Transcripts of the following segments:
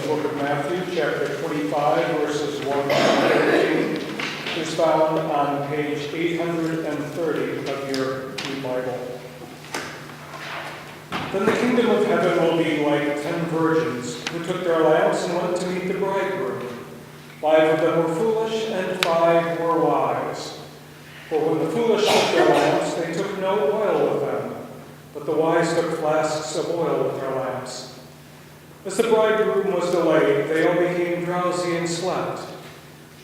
Book of Matthew, chapter 25, verses 1 to 13, is found on page 830 of your new Bible. Then the kingdom of heaven will be like 10 virgins who took their lamps and went to meet the bridegroom. 5 of them were foolish, and 5 were wise. For when the foolish took their lamps, they took no oil with them, but the wise took flasks of oil with their lamps. As the bridegroom was delayed, they all became drowsy and slept.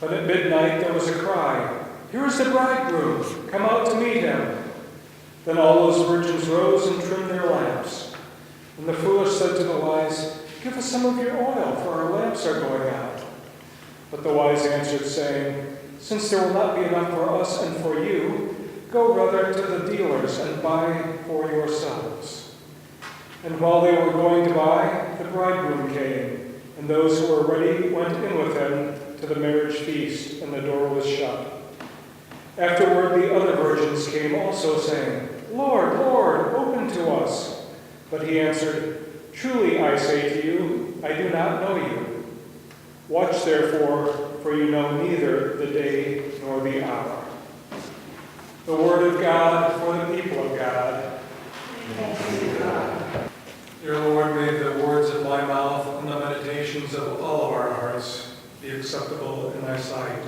But at midnight there was a cry, "Here is the bridegroom, come out to meet him." Then all those virgins rose and trimmed their lamps. And the foolish said to the wise, "Give us some of your oil, for our lamps are going out." But the wise answered, saying, "Since there will not be enough for us and for you, go rather to the dealers and buy for yourselves." And while they were going to buy, the bridegroom came, and those who were ready went in with him to the marriage feast, and the door was shut. Afterward the other virgins came also, saying, "Lord, Lord, open to us." But he answered, "Truly I say to you, I do not know you. Watch therefore, for you know neither the day nor the hour." The word of God for the people of God. Thanks be to God. Dear Lord, may the words of my mouth and the meditations of all of our hearts be acceptable in thy sight,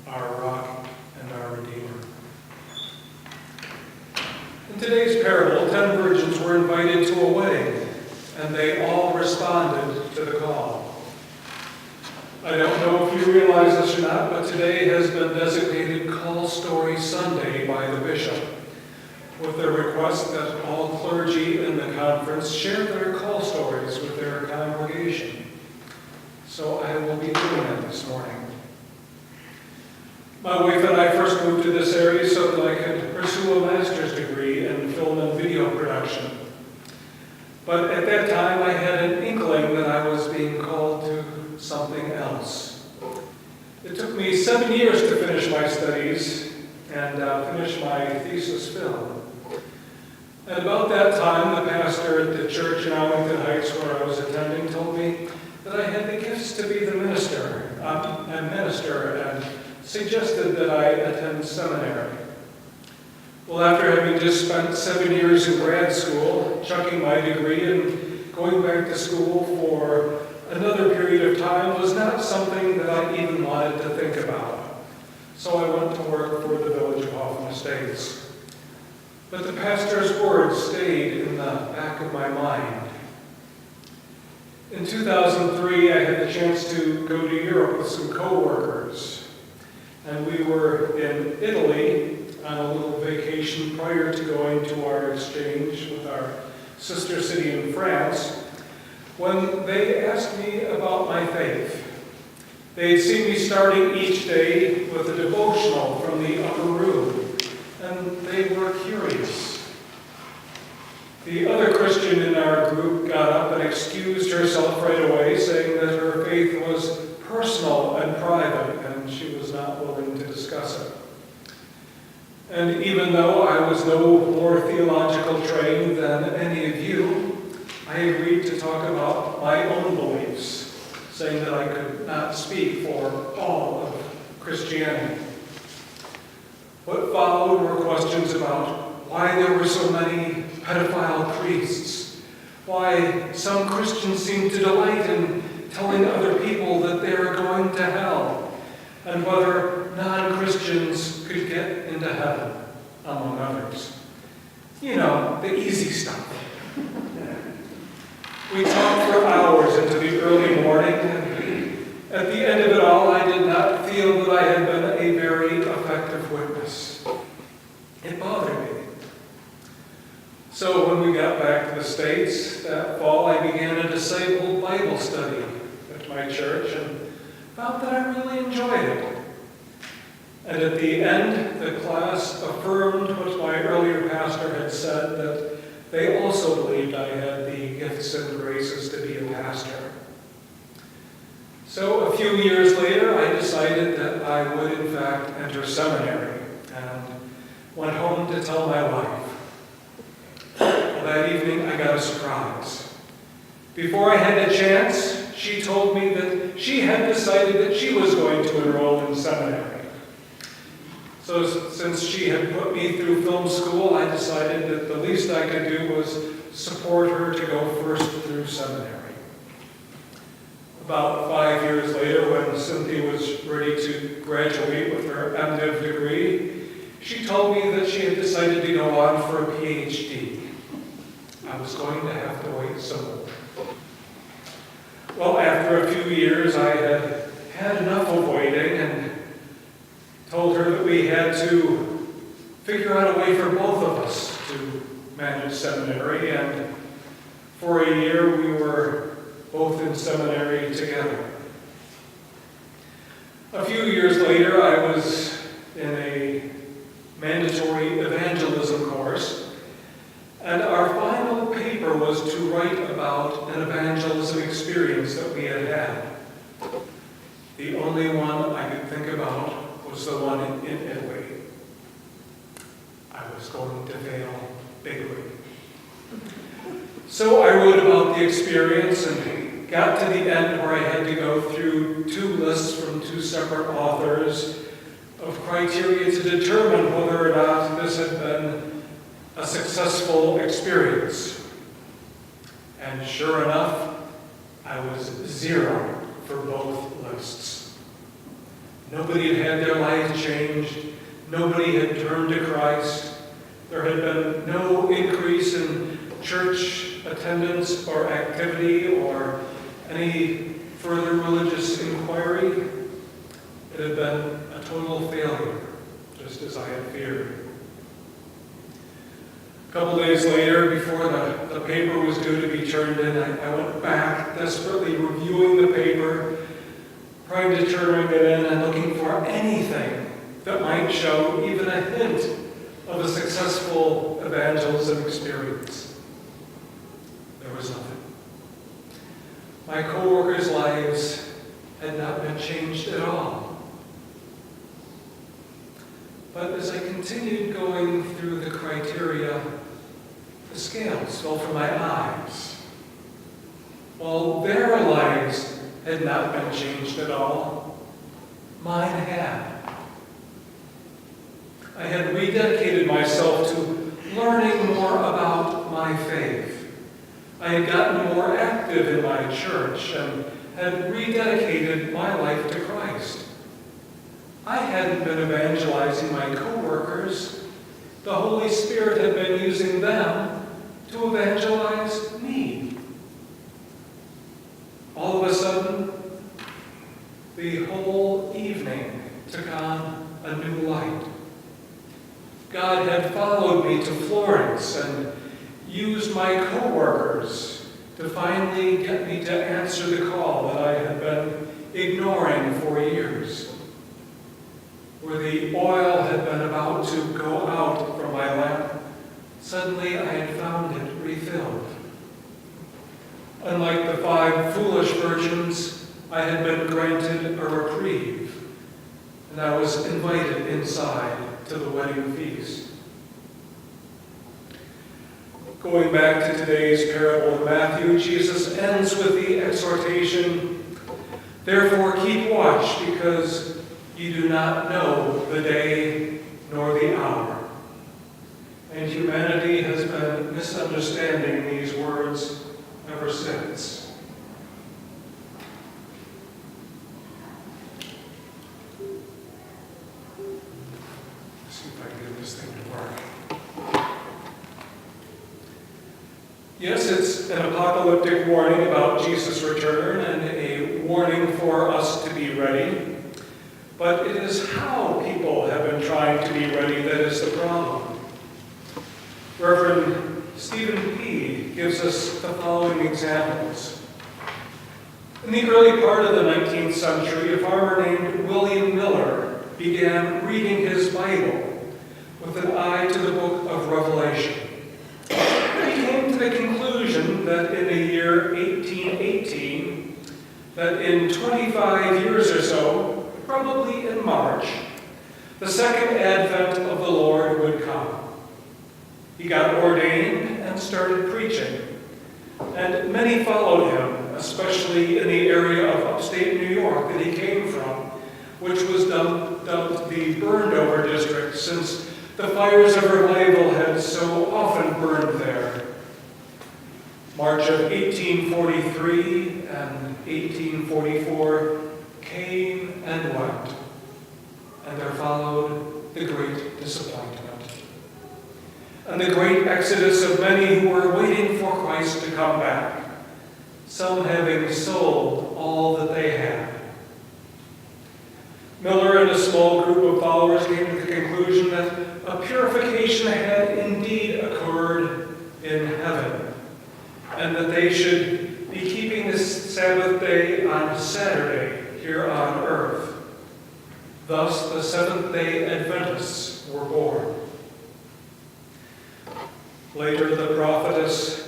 our rock and our Redeemer. In today's parable, 10 virgins were invited to a wedding, and they all responded to the call. I don't know if you realize this or not, but today has been designated Call Story Sunday by the bishop, with the request that all clergy in the conference share their call stories with their congregation. So I will be doing that this morning. My wife and I first moved to this area so that I could pursue a master's degree in film and video production. But at that time I had an inkling that I was being called to something else. It took me 7 years to finish my studies and finish my thesis film. At about that time, the pastor at the church in Arlington Heights where I was attending told me that I had the gifts to be the minister, and suggested that I attend seminary. Well, after having just spent 7 years in grad school, chucking my degree and going back to school for another period of time was not something that I even wanted to think about. So I went to work for the village of Hoffman Estates. But the pastor's words stayed in the back of my mind. In 2003, I had the chance to go to Europe with some co-workers. And we were in Italy on a little vacation prior to going to our exchange with our sister city in France, when they asked me about my faith. They had seen me starting each day with a devotional from the upper room, and they were curious. The other Christian in our group got up and excused herself right away, saying that her faith was personal and private, and she was not willing to discuss it. And even though I was no more theological trained than any of you, I agreed to talk about my own beliefs, saying that I could not speak for all of Christianity. What followed were questions about why there were so many pedophile priests, why some Christians seemed to delight in telling other people that they are going to hell, and whether non-Christians could get into heaven, among others. You know, the easy stuff. We talked for hours into the early morning, and at the end of it all, I did not feel that I had been a very effective witness. It bothered me. So when we got back to the States that fall, I began a disabled Bible study at my church and found that I really enjoyed it. And at the end, the class affirmed what my earlier pastor had said, that they also believed I had the gifts and graces to be a pastor. So a few years later, I decided that I would in fact enter seminary and went home to tell my wife. Well, that evening, I got a surprise. Before I had a chance, she told me that she had decided that she was going to enroll in seminary. So since she had put me through film school, I decided that the least I could do was support her to go first through seminary. About 5 years later, when Cynthia was ready to graduate with her MDiv degree, she told me that she had decided to go on for a PhD. I was going to have to wait some more. Well, after a few years, I had had enough of waiting and told her that we had to figure out a way for both of us to manage seminary, and for a year we were both in seminary together. A few years later, I was in a mandatory evangelism course, and our final paper was to write about an evangelism experience that we had had. The only one I could think about was the one in Italy. I was going to fail bigly. So I wrote about the experience and got to the end where I had to go through 2 lists from 2 separate authors of criteria to determine whether or not this had been a successful experience. And sure enough, I was 0 for both lists. Nobody had had their life changed. Nobody had turned to Christ. There had been no increase in church attendance or activity or any further religious inquiry. It had been a total failure, just as I had feared. A couple days later, before the paper was due to be turned in, I went back, desperately reviewing the paper, trying to turn it in and looking for anything that might show even a hint of a successful evangelism experience. There was nothing. My co-workers' lives had not been changed at all. But as I continued going through the criteria, the scales fell from my eyes. While their lives had not been changed at all, mine had. I had rededicated myself to learning more about my faith. I had gotten more active in my church and had rededicated my life to Christ. I hadn't been evangelizing my co-workers. The Holy Spirit had been using them to evangelize me. All of a sudden, the whole evening took on a new light. God had followed me to Florence and used my co-workers to finally get me to answer the call that I had been ignoring for years. Where the oil had been about to go out from my lamp, suddenly I had found it refilled. Unlike the 5 foolish virgins, I had been granted a reprieve, and I was invited inside to the wedding feast. Going back to today's parable in Matthew, Jesus ends with the exhortation, "Therefore keep watch, because you do not know the day nor the hour." And humanity has been misunderstanding these words ever since. Let's see if I can get this thing to work. Yes, it's an apocalyptic warning about Jesus' return and a warning for us to be ready. But it is how people have been trying to be ready that is the problem. Reverend Stephen P. gives us the following examples. In the early part of the 19th century, a farmer named William Miller began reading his Bible with an eye to the book of Revelation. He came to the conclusion that in the year 1818, that in 25 years or so, probably in March, the second advent of the Lord would come. He got ordained and started preaching, and many followed him especially in the area of upstate New York that he came from, which was dubbed the burned-over district, since the fires of revival had so often burned there. March of 1843 and 1844 came and went, and there followed the great disappointment and the great exodus of many who were waiting for Christ to come back, some having sold all that they had. Miller and a small group of followers came to the conclusion that a purification had indeed occurred in heaven, and that they should be keeping this Sabbath day on Saturday here on earth. Thus, the Seventh-day Adventists were born. Later, the prophetess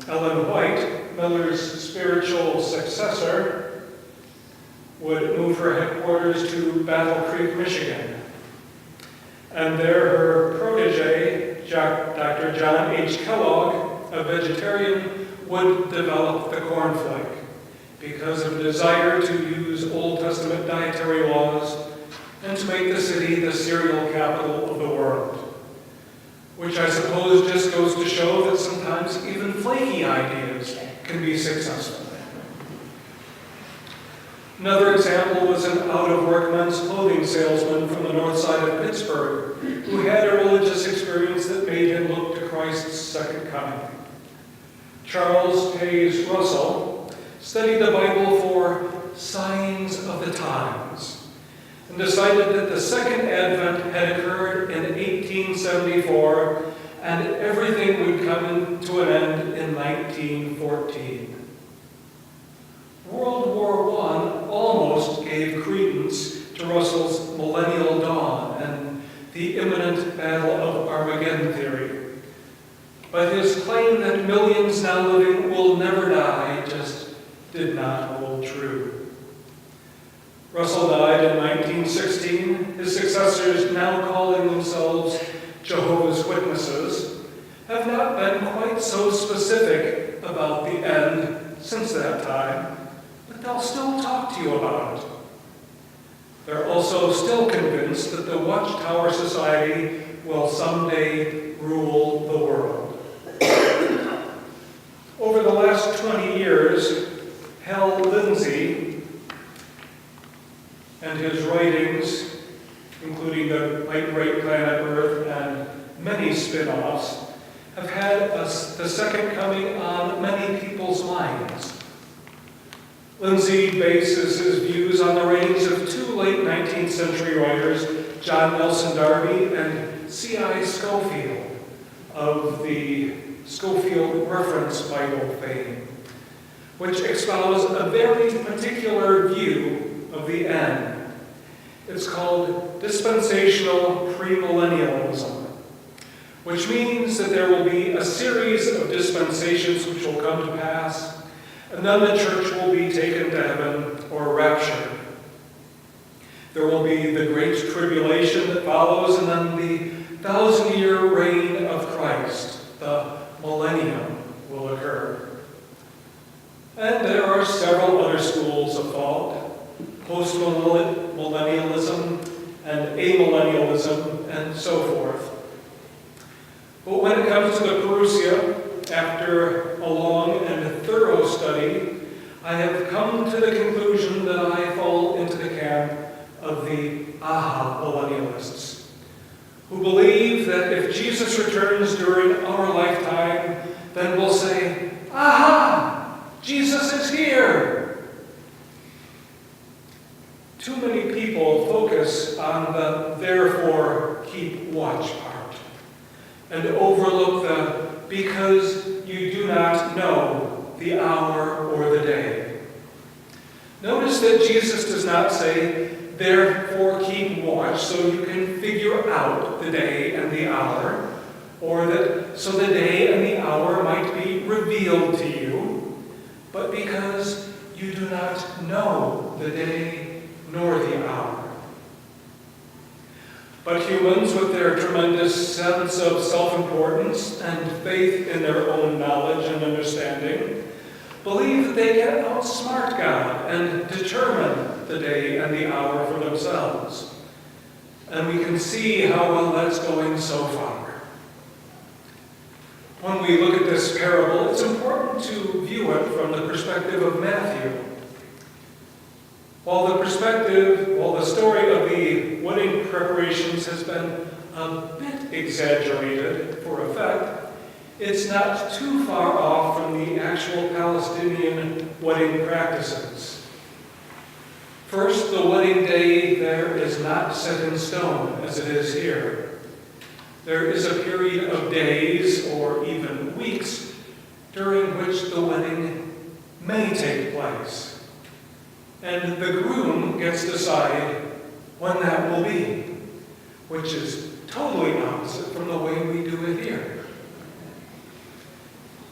Ellen White, Miller's spiritual successor, would move her headquarters to Battle Creek, Michigan. And there her protege, Dr. John H. Kellogg, a vegetarian, would develop the cornflake because of a desire to use Old Testament dietary laws and to make the city the cereal capital of the world, which I suppose just goes to show that sometimes even flaky ideas can be successful. Another example was an out-of-work men's clothing salesman from the north side of Pittsburgh who had a religious experience that made him look to Christ's second coming. Charles Taze Russell studied the Bible for signs of the times and decided that the second advent had occurred in 1874 and everything would come to an end in 1914. World War I almost gave credence to Russell's millennial dawn and the imminent battle of Armageddon theory. But his claim that millions now living will never die just did not hold true. Russell died in 1916. His successors, now calling themselves Jehovah's Witnesses, have not been quite so specific about the end since that time, but they'll still talk to you about it. They're also still convinced that the Watchtower Society will someday rule the world. Over the last 20 years, Hal Lindsey and his writings, including The Light Great Planet Earth and many spin-offs, have had the second coming on many people's minds. Lindsey bases his views on the writings of two late 19th century writers, John Nelson Darby and C.I. Scofield, of the Scofield Reference Bible fame, which espouse a very particular view of the end. It's called dispensational premillennialism, which means that there will be a series of dispensations which will come to pass, and then the church will be taken to heaven or raptured. There will be the great tribulation that follows, and then the 1,000-year reign of Christ, the millennium, will occur. And there are several other schools of thought: post-millennialism and amillennialism, and so forth. But when it comes to the Parousia, after a long and thorough study, I have come to the conclusion that I fall into the camp of the aha millennialists, who believe that if Jesus returns during our lifetime, then we'll say, aha, Jesus is here. Too many people focus on the therefore keep watch part and overlook the because you do not know the hour or the day. Notice that Jesus does not say, therefore keep watch so you can figure out the day and the hour, or that so the day and the hour might be revealed to you, but because you do not know the day nor the hour. But humans, with their tremendous sense of self-importance and faith in their own knowledge and understanding, believe that they can outsmart God and determine the day and the hour for themselves. And we can see how well that's going so far. When we look at this parable, it's important to view it from the perspective of Matthew. While the story of the wedding preparations has been a bit exaggerated for effect, it's not too far off from the actual Palestinian wedding practices. First, the wedding day there is not set in stone as it is here. There is a period of days or even weeks during which the wedding may take place. And the groom gets to decide when that will be, which is totally opposite from the way we do it here.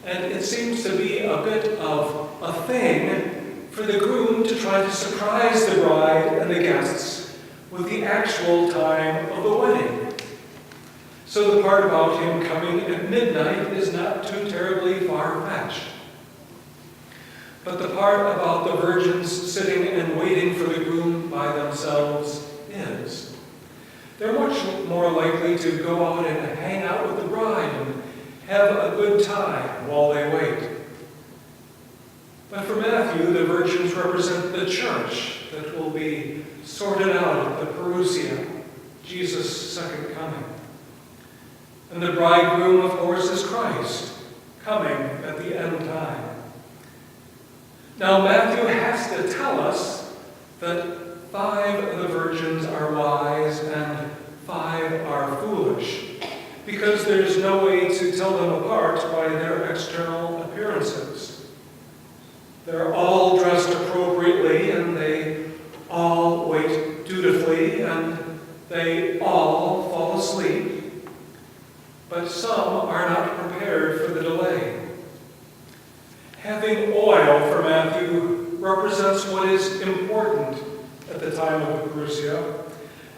And it seems to be a bit of a thing for the groom to try to surprise the bride and the guests with the actual time of the wedding. So the part about him coming at midnight is not too terribly far-fetched. But the part about the virgins sitting and waiting for the groom by themselves is. They're much more likely to go out and hang out with the bride and have a good time while they wait. But for Matthew, the virgins represent the church that will be sorted out at the parousia, Jesus' second coming. And the bridegroom, of course, is Christ, coming at the end time. Now, Matthew has to tell us that 5 of the virgins are wise and 5 are foolish, because there's no way to tell them apart by their external appearances. They're all dressed appropriately, and they all wait dutifully, and they all fall asleep. But some are not prepared for the delay. Having oil for Matthew represents what is important at the time of the parousia,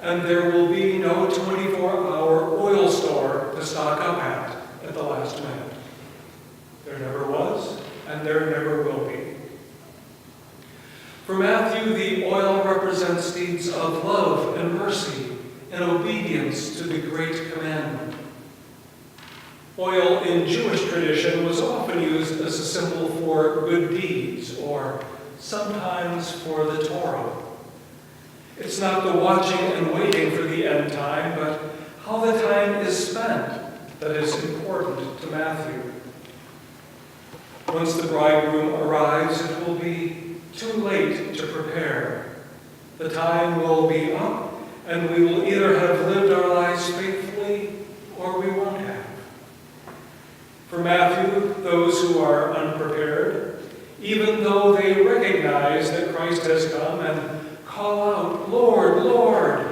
and there will be no 24-hour oil store to stock up at the last minute. There never was, and there never will be. For Matthew, the oil represents deeds of love and mercy and obedience to the great commandment. Oil in Jewish tradition was often used as a symbol for good deeds, or sometimes for the Torah. It's not the watching and waiting for the end time, but how the time is spent that is important to Matthew. Once the bridegroom arrives, it will be too late to prepare. The time will be up, and we will either have lived our lives faithfully or we won't have. For Matthew, those who are unprepared, even though they recognize that Christ has come and call out, "Lord, Lord,"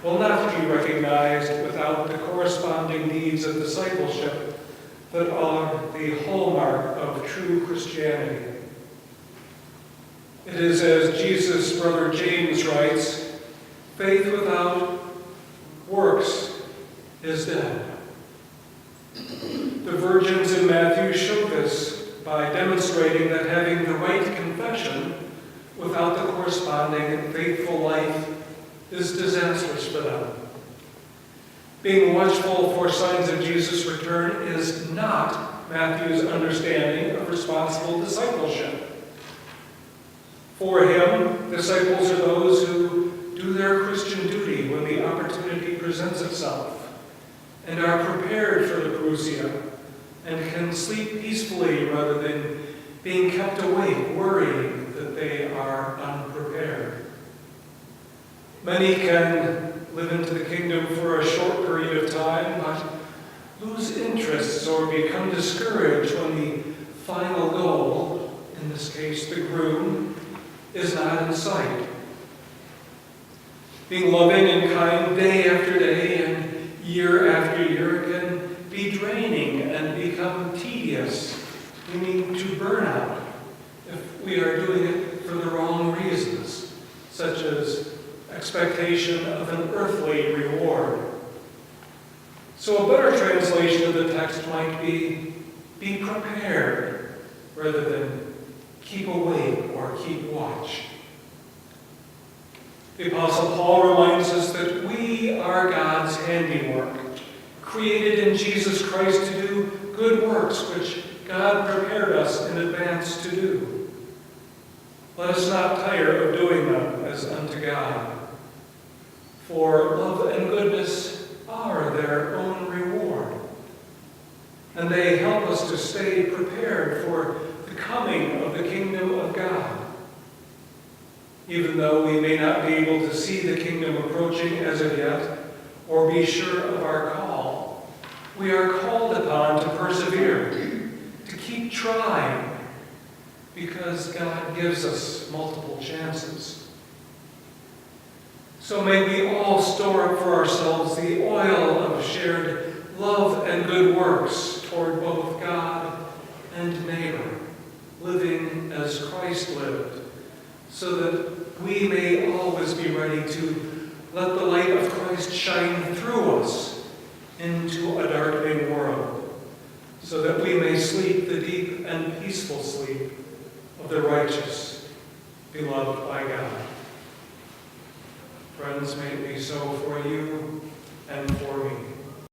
will not be recognized without the corresponding deeds of discipleship that are the hallmark of true Christianity. It is as Jesus' brother James writes, "Faith without works is dead." The virgins in Matthew show this by demonstrating that having the right confession without the corresponding faithful life is disastrous for them. Being watchful for signs of Jesus' return is not Matthew's understanding of responsible discipleship. For him, disciples are those who do their Christian duty when the opportunity presents itself, and are prepared for the parousia, and can sleep peacefully rather than being kept awake, worrying that they are unprepared. Many can live into the kingdom for a short period of time, but lose interests or become discouraged when the final goal, in this case the groom, is not in sight. Being loving and kind day after day and year after year can be draining and become tedious, leading to burnout if we are doing it for the wrong reasons, such as expectations expectation of an earthly reward. So a better translation of the text might be prepared, rather than keep awake or keep watch. The Apostle Paul reminds us that we are God's handiwork, created in Jesus Christ to do good works, which God prepared us in advance to do. Let us not tire of doing them as unto God, for love and goodness are their own reward, and they help us to stay prepared for the coming of the kingdom of God. Even though we may not be able to see the kingdom approaching as of yet, or be sure of our call, we are called upon to persevere, to keep trying, because God gives us multiple chances. So may we all store up for ourselves the oil of shared love and good works toward both God and neighbor, living as Christ lived, so that we may always be ready to let the light of Christ shine through us into a darkening world, so that we may sleep the deep and peaceful sleep of the righteous, beloved by God. Friends, may it be so for you and for me.